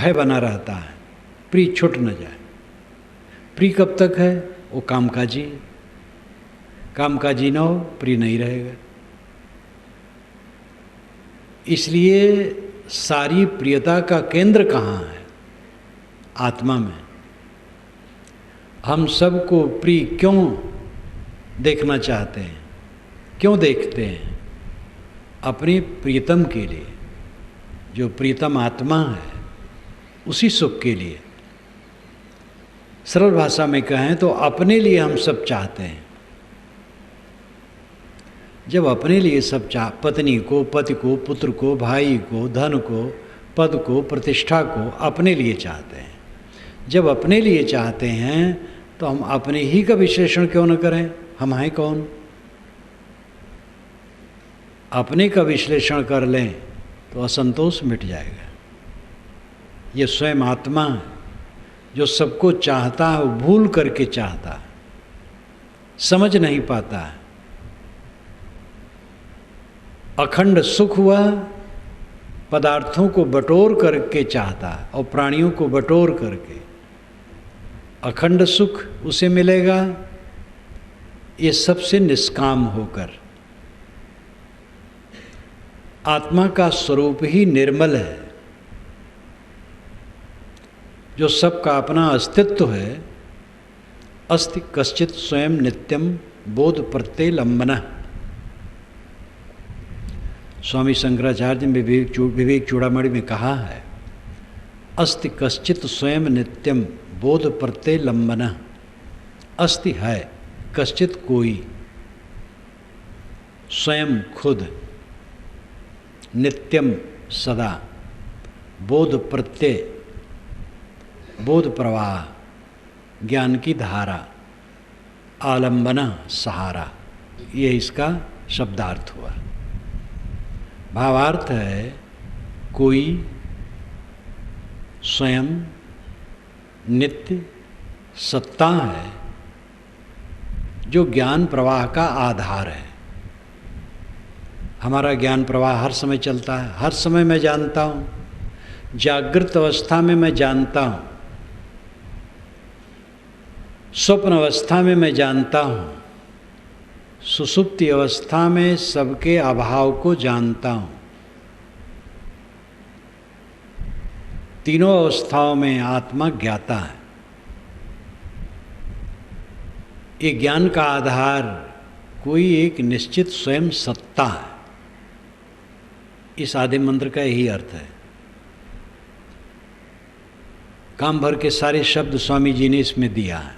भय बना रहता है, प्रिय छूट न जाए। प्रिय कब तक है? वो कामकाजी, कामकाजी ना हो प्रिय नहीं रहेगा। इसलिए सारी प्रियता का केंद्र कहाँ है? आत्मा में। हम सबको प्रिय क्यों देखना चाहते हैं? क्यों देखते हैं? अपने प्रियतम के लिए, जो प्रियतम आत्मा है उसी सुख के लिए। सरल भाषा में कहें तो अपने लिए हम सब चाहते हैं। जब अपने लिए सब पत्नी को, पति को, पुत्र को, भाई को, धन को, पद को, प्रतिष्ठा को अपने लिए चाहते हैं। जब अपने लिए चाहते हैं तो हम अपने ही का विश्लेषण क्यों न करें? हम हैं कौन? अपने का विश्लेषण कर लें तो असंतोष मिट जाएगा। ये स्वयं आत्मा है जो सबको चाहता है, वो भूल करके चाहता है, समझ नहीं पाता है। अखंड सुख हुआ पदार्थों को बटोर करके चाहता है और प्राणियों को बटोर करके अखंड सुख उसे मिलेगा, ये सबसे निष्काम होकर। आत्मा का स्वरूप ही निर्मल है, जो सबका अपना अस्तित्व है। अस्ति कश्चित स्वयं नित्यम बोध प्रत्यय लंबना। स्वामी शंकराचार्य ने विवेक चूड़ामणि में कहा है, अस्ति कश्चित स्वयं नित्यम बोध प्रत्यय लंबना। अस्ति है कश्चित कोई, स्वयं खुद, नित्यम सदा, बोध प्रत्यय, बोध प्रवाह, ज्ञान की धारा, आलंबना सहारा। ये इसका शब्दार्थ हुआ। भावार्थ है कोई, स्वयं, नित्य, सत्ता है जो ज्ञान प्रवाह का आधार है। हमारा ज्ञान प्रवाह हर समय चलता है, हर समय मैं जानता हूँ। जागृत अवस्था में मैं जानता हूँ, स्वप्न अवस्था में मैं जानता हूँ, सुषुप्ति अवस्था में सबके अभाव को जानता हूँ। तीनों अवस्थाओं में आत्मा ज्ञाता है। ये ज्ञान का आधार कोई एक निश्चित स्वयं सत्ता है। इस आदि मंत्र का यही अर्थ है। काम भर के सारे शब्द स्वामी जी ने इसमें दिया है।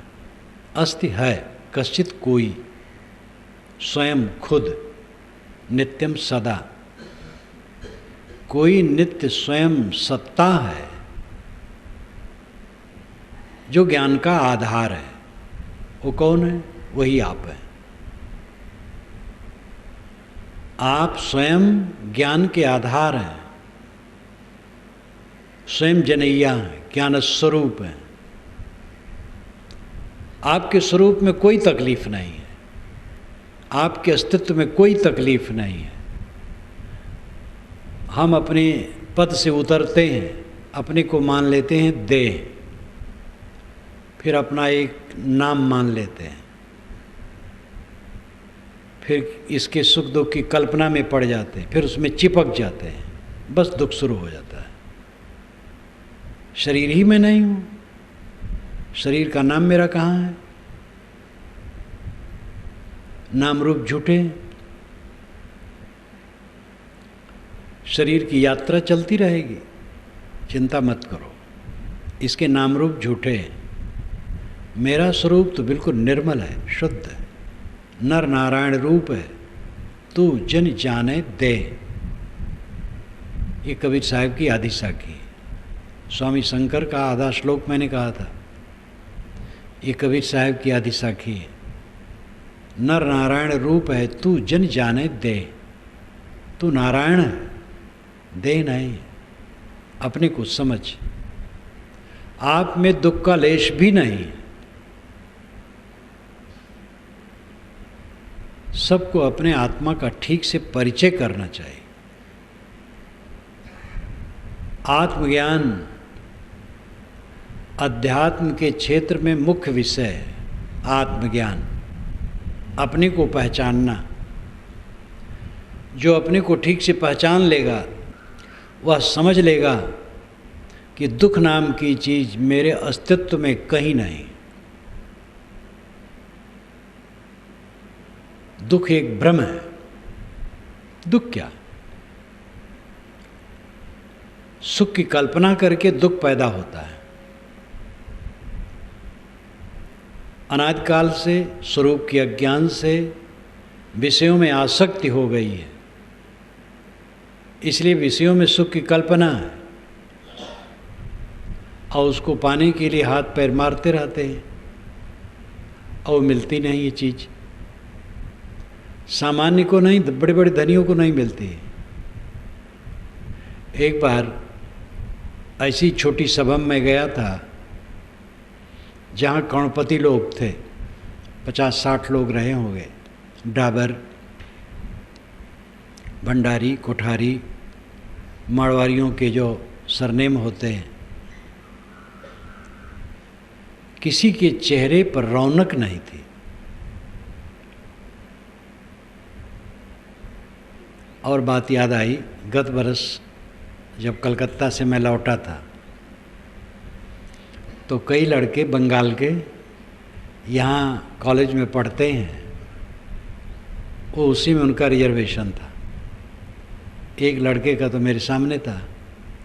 अस्ति है कश्चित कोई, स्वयं खुद, नित्यम सदा। कोई नित्य स्वयं सत्ता है जो ज्ञान का आधार है। वो कौन है? वही आप है। आप स्वयं ज्ञान के आधार हैं, स्वयं जनैया हैं, ज्ञान स्वरूप हैं। आपके स्वरूप में कोई तकलीफ नहीं है, आपके अस्तित्व में कोई तकलीफ नहीं है। हम अपने पद से उतरते हैं, अपने को मान लेते हैं देह, फिर अपना एक नाम मान लेते हैं, फिर इसके सुख दुख की कल्पना में पड़ जाते हैं, फिर उसमें चिपक जाते हैं, बस दुख शुरू हो जाता है। शरीर ही में नहीं हूँ, शरीर का नाम मेरा कहाँ है? नाम रूप झूठे। शरीर की यात्रा चलती रहेगी, चिंता मत करो, इसके नाम रूप झूठे हैं। मेरा स्वरूप तो बिल्कुल निर्मल है, शुद्ध है, नर नारायण रूप है, तू जन जाने दे। ये कबीर साहब की आदि साखी। स्वामी शंकर का आधा श्लोक मैंने कहा था, ये कबीर साहब की आदि साखी है। नर नारायण रूप है, तू जन जाने दे। तू नारायण है, दे नहीं, अपने को समझ। आप में दुख का लेश भी नहीं। सबको अपने आत्मा का ठीक से परिचय करना चाहिए। आत्मज्ञान अध्यात्म के क्षेत्र में मुख्य विषय है आत्मज्ञान, अपने को पहचानना। जो अपने को ठीक से पहचान लेगा वह समझ लेगा कि दुख नाम की चीज़ मेरे अस्तित्व में कहीं नहीं। दुख एक भ्रम है। दुख क्या? सुख की कल्पना करके दुख पैदा होता है। अनादिकाल से स्वरूप के अज्ञान से विषयों में आसक्ति हो गई है, इसलिए विषयों में सुख की कल्पना है और उसको पाने के लिए हाथ पैर मारते रहते हैं और मिलती नहीं ये चीज़। सामान्य को नहीं, बड़े बड़े धनियों को नहीं मिलती। एक बार ऐसी छोटी सभा में गया था जहाँ करोड़पति लोग थे, 50-60 लोग रहे होंगे, डाबर, भंडारी, कोठारी, मारवाड़ियों के जो सरनेम होते हैं। किसी के चेहरे पर रौनक नहीं थी। और बात याद आई, गत बरस जब कलकत्ता से मैं लौटा था तो कई लड़के बंगाल के यहाँ कॉलेज में पढ़ते हैं, वो उसी में उनका रिजर्वेशन था। एक लड़के का तो मेरे सामने था,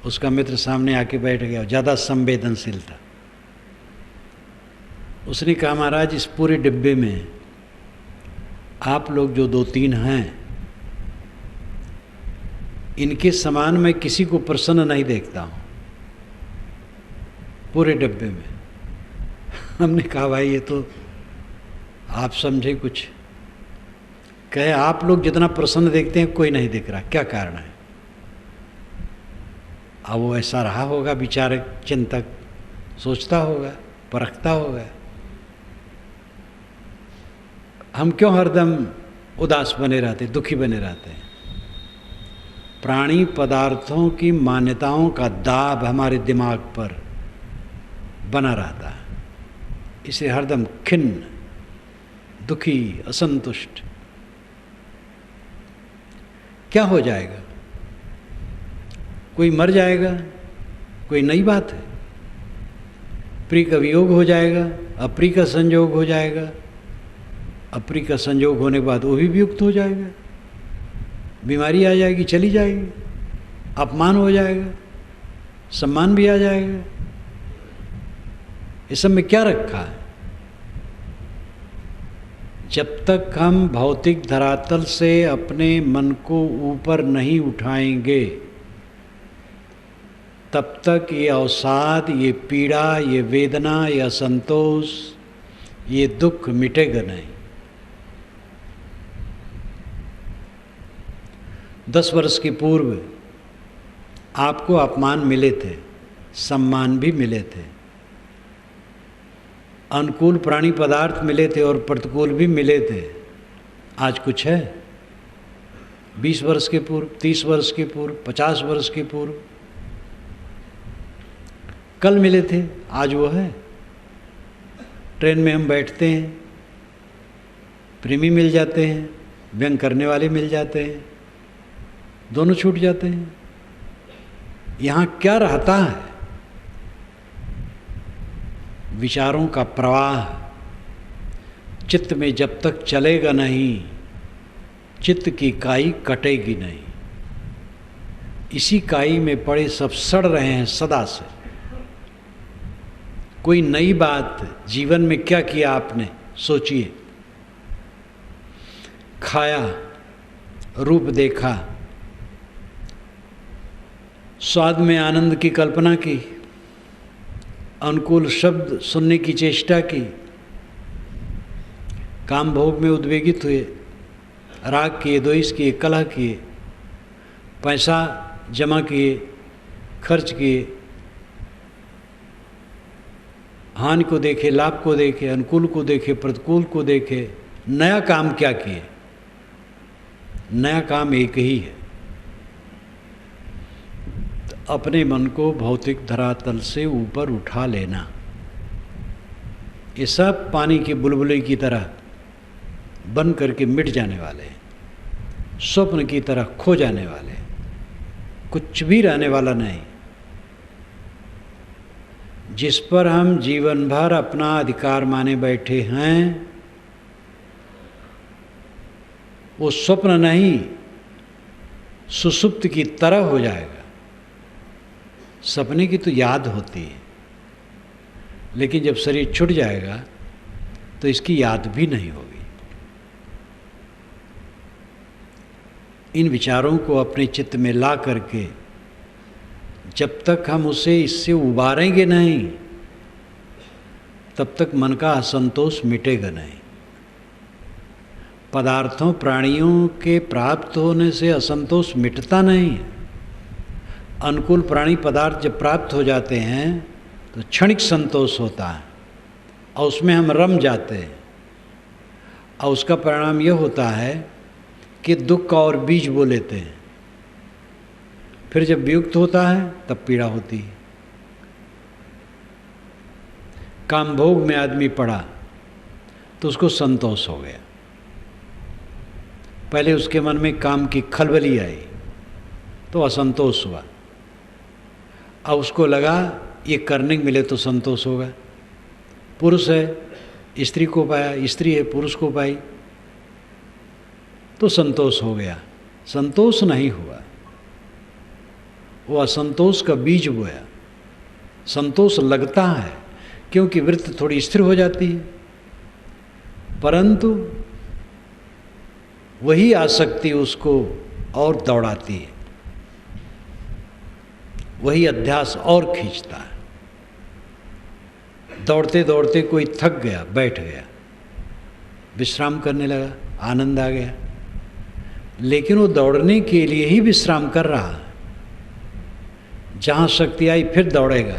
उसका मित्र सामने आके बैठ गया, ज़्यादा संवेदनशील था। उसने कहा, महाराज इस पूरे डिब्बे में आप लोग जो 2-3 हैं, इनके समान मैं किसी को प्रसन्न नहीं देखता हूँ पूरे डिब्बे में। हमने कहा भाई ये तो आप समझे कुछ। कहे आप लोग जितना प्रसन्न देखते हैं कोई नहीं दिख रहा, क्या कारण है? अब वो ऐसा रहा होगा, विचारक, चिंतक, सोचता होगा, परखता होगा। हम क्यों हरदम उदास बने रहते, दुखी बने रहते हैं? प्राणी पदार्थों की मान्यताओं का दाब हमारे दिमाग पर बना रहता है, इसलिए हरदम खिन्न, दुखी, असंतुष्ट। क्या हो जाएगा? कोई मर जाएगा, कोई नई बात है। प्रिय का वियोग हो जाएगा, अप्रिय का संयोग हो जाएगा, अप्रिय का संयोग होने के बाद वो भी वियुक्त हो जाएगा। बीमारी आ जाएगी, चली जाएगी, अपमान हो जाएगा, सम्मान भी आ जाएगा। इस सब में क्या रखा है? जब तक हम भौतिक धरातल से अपने मन को ऊपर नहीं उठाएंगे तब तक ये अवसाद, ये पीड़ा, ये वेदना, ये असंतोष, ये दुख मिटेगा नहीं। 10 वर्ष के पूर्व आपको अपमान मिले थे, सम्मान भी मिले थे, अनुकूल प्राणी पदार्थ मिले थे और प्रतिकूल भी मिले थे। आज कुछ है? 20 वर्ष के पूर्व, 30 वर्ष के पूर्व, 50 वर्ष के पूर्व कल मिले थे, आज वो है। ट्रेन में हम बैठते हैं, प्रेमी मिल जाते हैं, व्यंग करने वाले मिल जाते हैं, दोनों छूट जाते हैं। यहाँ क्या रहता है? विचारों का प्रवाह चित्त में जब तक चलेगा नहीं, चित्त की काई कटेगी नहीं। इसी काई में पड़े सब सड़ रहे हैं सदा से। कोई नई बात जीवन में क्या किया आपने? सोचिए। खाया, रूप देखा, स्वाद में आनंद की कल्पना की, अनुकूल शब्द सुनने की चेष्टा की, काम भोग में उद्वेगित हुए, राग किए, द्वेष किए, कलह किए, पैसा जमा किए, खर्च किए, हानि को देखे, लाभ को देखे, अनुकूल को देखे, प्रतिकूल को देखे। नया काम क्या किए? नया काम एक ही है, अपने मन को भौतिक धरातल से ऊपर उठा लेना। ये सब पानी की बुलबुली की तरह बन करके मिट जाने वाले हैं, स्वप्न की तरह खो जाने वाले, कुछ भी रहने वाला नहीं। जिस पर हम जीवन भर अपना अधिकार माने बैठे हैं वो स्वप्न नहीं, सुसुप्त की तरह हो जाएगा। सपने की तो याद होती है, लेकिन जब शरीर छूट जाएगा तो इसकी याद भी नहीं होगी। इन विचारों को अपने चित्त में ला करके जब तक हम उसे इससे उबारेंगे नहीं, तब तक मन का असंतोष मिटेगा नहीं। पदार्थों प्राणियों के प्राप्त होने से असंतोष मिटता नहीं। अनुकूल प्राणी पदार्थ जब प्राप्त हो जाते हैं तो क्षणिक संतोष होता है और उसमें हम रम जाते हैं, और उसका परिणाम यह होता है कि दुख का और बीज बो लेते हैं। फिर जब वियुक्त होता है तब पीड़ा होती है। काम भोग में आदमी पड़ा तो उसको संतोष हो गया। पहले उसके मन में काम की खलबली आई तो असंतोष हुआ, अब उसको लगा ये करने को मिले तो संतोष होगा। पुरुष है स्त्री को पाया, स्त्री है पुरुष को पाई तो संतोष हो गया। संतोष नहीं हुआ, वो असंतोष का बीज बोया। संतोष लगता है क्योंकि वृत्ति थोड़ी स्थिर हो जाती है, परंतु वही आसक्ति उसको और दौड़ाती है, वही अध्यास और खींचता है। दौड़ते दौड़ते कोई थक गया, बैठ गया, विश्राम करने लगा, आनंद आ गया, लेकिन वो दौड़ने के लिए ही विश्राम कर रहा है। जहाँ शक्ति आई फिर दौड़ेगा।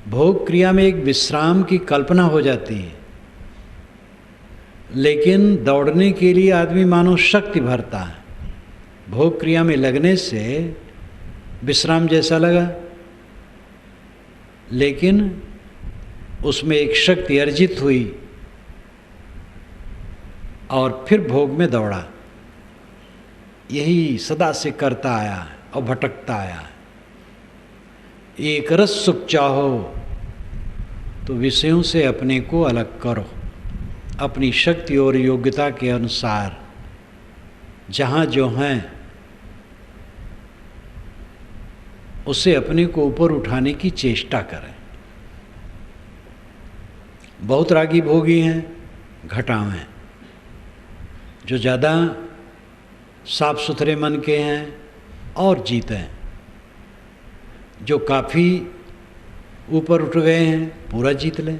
भोग क्रिया में एक विश्राम की कल्पना हो जाती है, लेकिन दौड़ने के लिए आदमी मानो शक्ति भरता है। भोग क्रिया में लगने से विश्राम जैसा लगा, लेकिन उसमें एक शक्ति अर्जित हुई और फिर भोग में दौड़ा। यही सदा से करता आया है और भटकता आया है। एक रस सुख चाहो तो विषयों से अपने को अलग करो, अपनी शक्ति और योग्यता के अनुसार जहाँ जो हैं उससे अपने को ऊपर उठाने की चेष्टा करें। बहुत रागी भोगी हैं, घटाव हैं, जो ज़्यादा साफ सुथरे मन के हैं और जीते हैं, जो काफ़ी ऊपर उठ गए हैं पूरा जीत लें।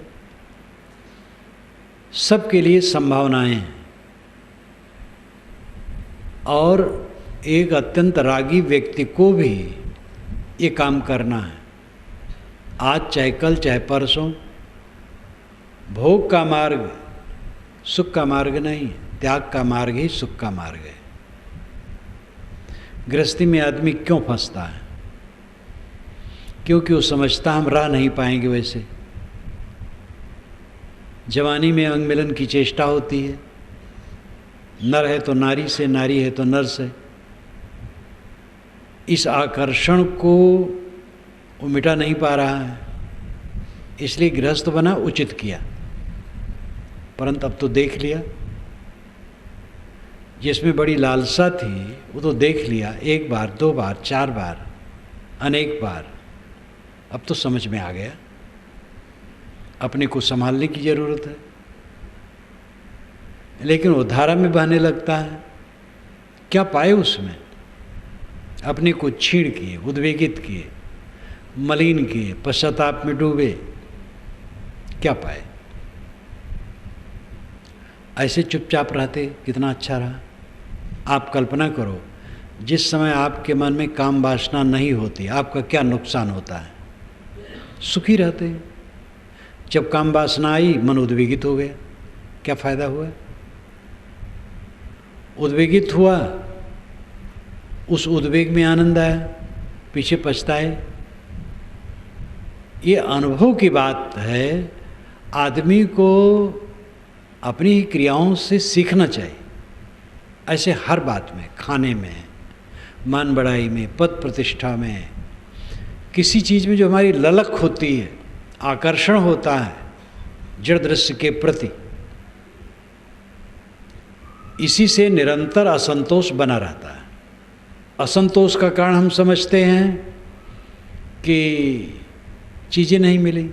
सबके लिए संभावनाएं हैं। और एक अत्यंत रागी व्यक्ति को भी ये काम करना है, आज चाहे कल चाहे परसों। भोग का मार्ग सुख का मार्ग नहीं, त्याग का मार्ग ही सुख का मार्ग है। गृहस्थी में आदमी क्यों फंसता है? क्योंकि वो समझता हम रह नहीं पाएंगे वैसे। जवानी में अंग मिलन की चेष्टा होती है, नर है तो नारी से, नारी है तो नर से। इस आकर्षण को वो मिटा नहीं पा रहा है, इसलिए गृहस्थ बना, उचित किया। परंतु अब तो देख लिया, जिसमें बड़ी लालसा थी वो तो देख लिया, एक बार, दो बार, चार बार, अनेक बार। अब तो समझ में आ गया, अपने को संभालने की ज़रूरत है। लेकिन वो धारा में बहने लगता है, क्या पाए उसमें? अपने को छीण किए, उद्वेगित किए, मलिन किए, पश्चाताप में डूबे, क्या पाए? ऐसे चुपचाप रहते कितना अच्छा रहा। आप कल्पना करो, जिस समय आपके मन में काम वासना नहीं होती, आपका क्या नुकसान होता है? सुखी रहते। जब काम वासना आई, मन उद्वेगित हो गया, क्या फायदा हुआ? उद्वेगित हुआ, उस उद्वेग में आनंद आया, पीछे पछताए। ये अनुभव की बात है। आदमी को अपनी ही क्रियाओं से सीखना चाहिए। ऐसे हर बात में, खाने में, मान बढ़ाई में, पद प्रतिष्ठा में, किसी चीज़ में जो हमारी ललक होती है, आकर्षण होता है जड़ दृश्य के प्रति, इसी से निरंतर असंतोष बना रहता है। असंतोष का कारण हम समझते हैं कि चीज़ें नहीं मिली।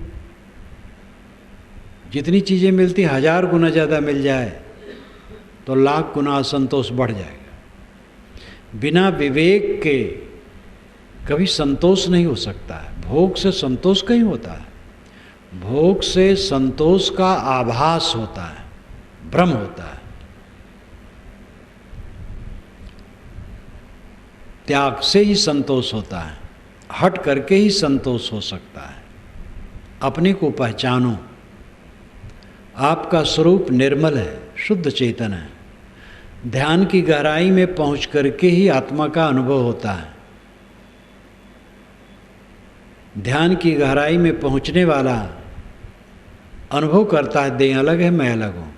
जितनी चीज़ें मिलती 1000 गुना ज़्यादा मिल जाए तो लाख गुना असंतोष बढ़ जाएगा। बिना विवेक के कभी संतोष नहीं हो सकता है। भोग से संतोष कहीं होता है, भोग से संतोष का आभास होता है, भ्रम होता है। त्याग से ही संतोष होता है, हट करके ही संतोष हो सकता है। अपने को पहचानो। आपका स्वरूप निर्मल है, शुद्ध चेतन है। ध्यान की गहराई में पहुंच करके ही आत्मा का अनुभव होता है। ध्यान की गहराई में पहुंचने वाला अनुभव करता है, देह अलग है, मैं अलग हूँ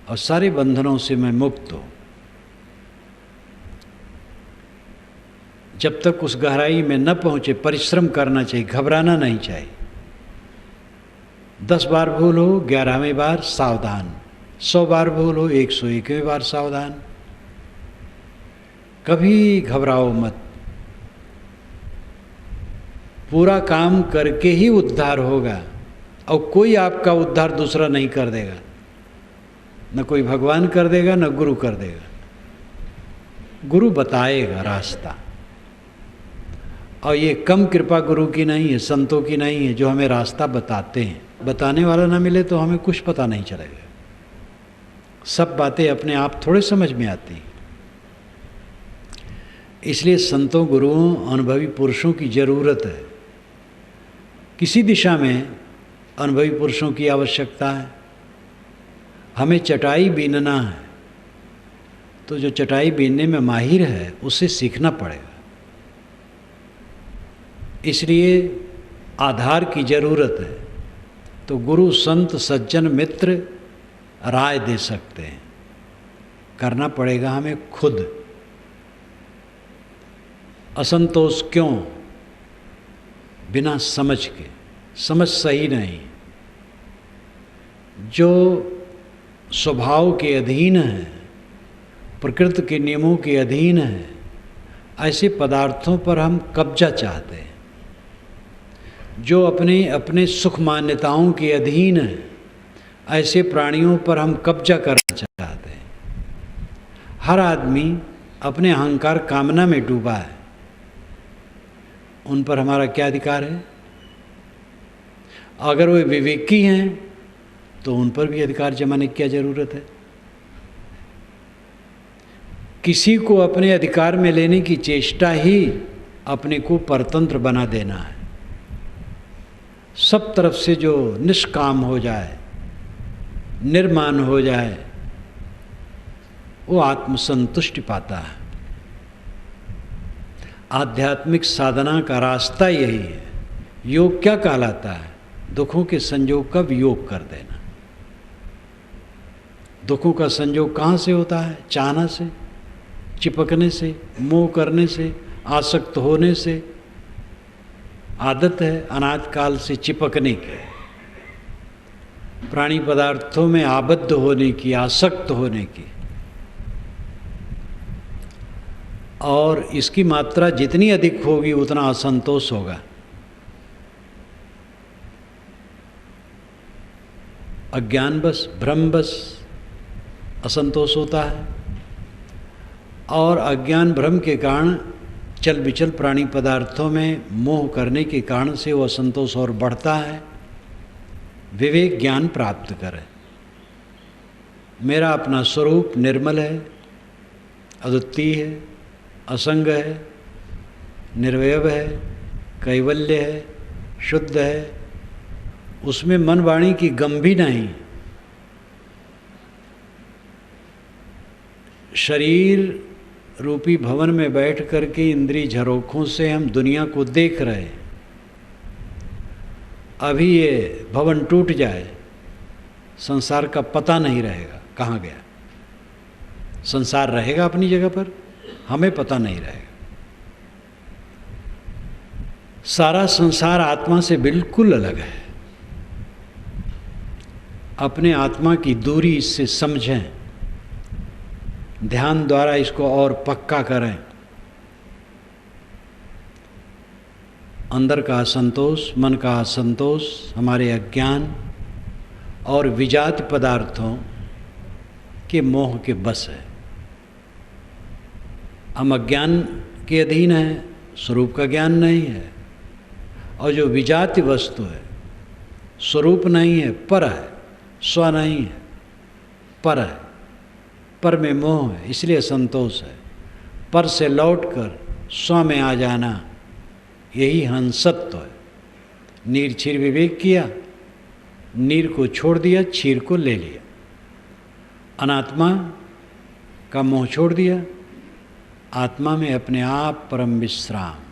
और सारे बंधनों से मैं मुक्त हूँ। जब तक उस गहराई में न पहुँचे परिश्रम करना चाहिए, घबराना नहीं चाहिए। 10 बार भूल हो 11वें बार सावधान, 100 बार भूल हो 101वें बार सावधान। कभी घबराओ मत। पूरा काम करके ही उद्धार होगा और कोई आपका उद्धार दूसरा नहीं कर देगा। न कोई भगवान कर देगा, न गुरु कर देगा। गुरु बताएगा रास्ता, और ये कम कृपा गुरु की नहीं है, संतों की नहीं है, जो हमें रास्ता बताते हैं। बताने वाला ना मिले तो हमें कुछ पता नहीं चलेगा। सब बातें अपने आप थोड़े समझ में आती हैं। इसलिए संतों, गुरुओं, अनुभवी पुरुषों की ज़रूरत है। किसी दिशा में अनुभवी पुरुषों की आवश्यकता है। हमें चटाई बीनना है तो जो चटाई बीनने में माहिर है उससे सीखना पड़ेगा। इसलिए आधार की ज़रूरत है। तो गुरु, संत, सज्जन, मित्र राय दे सकते हैं। करना पड़ेगा हमें खुद। असंतोष क्यों? बिना समझ के। समझ सही नहीं। जो स्वभाव के अधीन है, प्रकृति के नियमों के अधीन है, ऐसे पदार्थों पर हम कब्जा चाहते हैं। जो अपने अपने सुख मान्यताओं के अधीन है, ऐसे प्राणियों पर हम कब्जा करना चाहते हैं। हर आदमी अपने अहंकार कामना में डूबा है। उन पर हमारा क्या अधिकार है? अगर वे विवेकी हैं तो उन पर भी अधिकार जमाने की क्या ज़रूरत है? किसी को अपने अधिकार में लेने की चेष्टा ही अपने को परतंत्र बना देना है। सब तरफ से जो निष्काम हो जाए, निर्माण हो जाए, वो आत्मसंतुष्टि पाता है। आध्यात्मिक साधना का रास्ता यही है। योग क्या कहलाता है? दुखों के संयोग का वियोग कर देना। दुखों का संयोग कहाँ से होता है? चाहना से, चिपकने से, मोह करने से, आसक्त होने से। आदत है अनाद काल से चिपकने की, प्राणी पदार्थों में आबद्ध होने की, आसक्त होने की। और इसकी मात्रा जितनी अधिक होगी उतना असंतोष होगा। अज्ञानवश, भ्रमवश असंतोष होता है, और अज्ञान भ्रम के कारण चल विचल प्राणी पदार्थों में मोह करने के कारण से वो असंतोष और बढ़ता है। विवेक ज्ञान प्राप्त करें। मेरा अपना स्वरूप निर्मल है, अद्वितीय है, असंग है, निर्वयव है, कैवल्य है, शुद्ध है। उसमें मन वाणी की गम भी नहीं। शरीर रूपी भवन में बैठ करके इंद्रिय झरोखों से हम दुनिया को देख रहे हैं, अभी ये भवन टूट जाए, संसार का पता नहीं रहेगा कहाँ गया। संसार रहेगा अपनी जगह पर, हमें पता नहीं रहेगा। सारा संसार आत्मा से बिल्कुल अलग है। अपने आत्मा की दूरी इससे समझें, ध्यान द्वारा इसको और पक्का करें। अंदर का असंतोष, मन का असंतोष हमारे अज्ञान और विजात पदार्थों के मोह के बस है। हम अज्ञान के अधीन हैं, स्वरूप का ज्ञान नहीं है। और जो विजाति वस्तु है, स्वरूप नहीं है, पर है, स्व नहीं है, पर है। पर में मोह है, इसलिए असंतोष है। पर से लौटकर स्व में आ जाना, यही हंसत्व है। नीर क्षीर विवेक किया, नीर को छोड़ दिया, क्षीर को ले लिया। अनात्मा का मोह छोड़ दिया, आत्मा में अपने आप परम विश्राम।